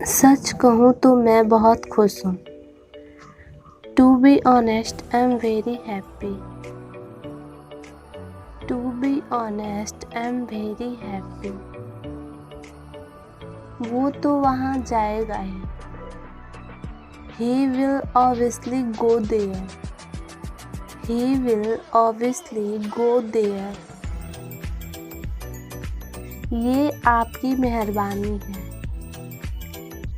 सच कहूँ तो मैं बहुत खुश हूँ। To be honest I am very happy. To be honest I am very happy. वो तो वहाँ जाएगा ही। He will obviously go there. He will obviously go there. ये आपकी मेहरबानी है।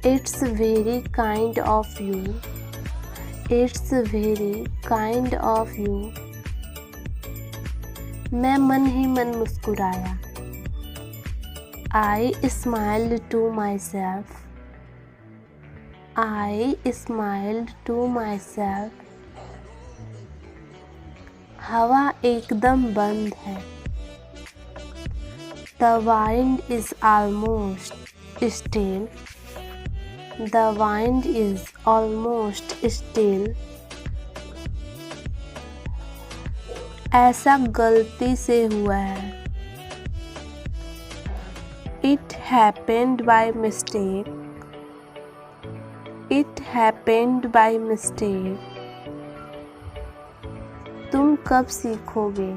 It's very kind of you. It's very kind of you. मैं मन ही मन मुस्कुराया। I smiled to myself. I smiled to myself. हवा एकदम बंद है। The wind is almost still. The wind is almost still. ऐसा गलती से हुआ है। It happened by mistake. It happened by mistake. तुम कब सीखोगे?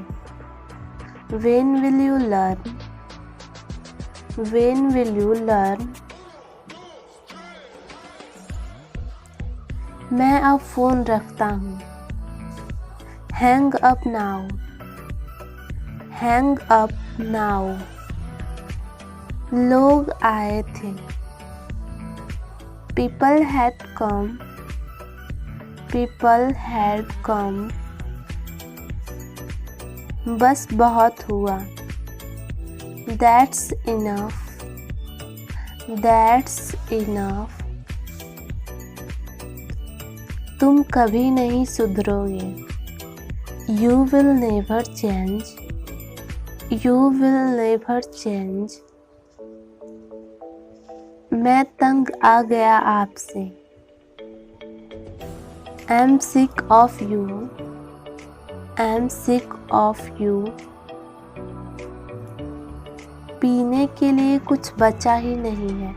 When will you learn? When will you learn? मैं अब फ़ोन रखता हूँ। Hang up now. Hang up now. लोग आए थे। People had come. People had come. बस बहुत हुआ। That's enough. That's enough. तुम कभी नहीं सुधरोगे। You will never change. You will never change. मैं तंग आ गया आपसे। I'm sick of you. I'm sick of you. पीने के लिए कुछ बचा ही नहीं है।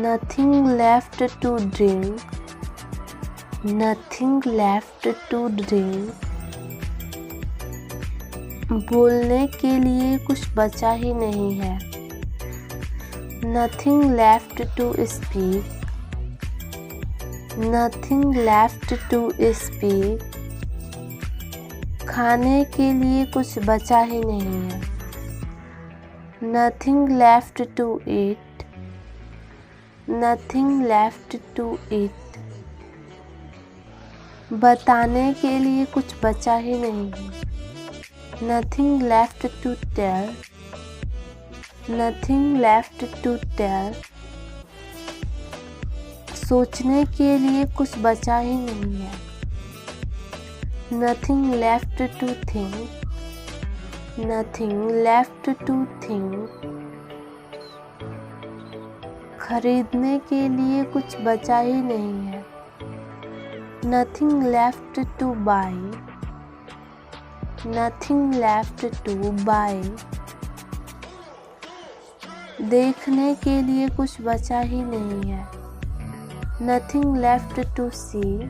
Nothing left to drink. Nothing left to drink. बोलने के लिए कुछ बचा ही नहीं है। Nothing left to speak. Nothing left to speak. खाने के लिए कुछ बचा ही नहीं है। Nothing left to eat. Nothing left to eat. बताने के लिए कुछ बचा ही नहीं है। Nothing left to tell. Nothing left to tell. सोचने के लिए कुछ बचा ही नहीं है। Nothing left to think. Nothing left to think. खरीदने के लिए कुछ बचा ही नहीं है। Nothing left to buy. Nothing left to buy. देखने के लिए कुछ बचा ही नहीं है। Nothing left to see.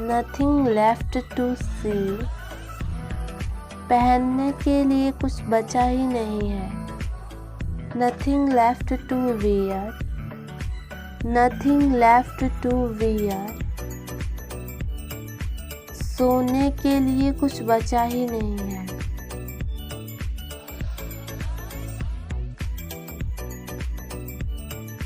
Nothing left to see. पहनने के लिए कुछ बचा ही नहीं है। Nothing left to wear. Nothing left to wear. सोने के लिए कुछ बचा ही नहीं है।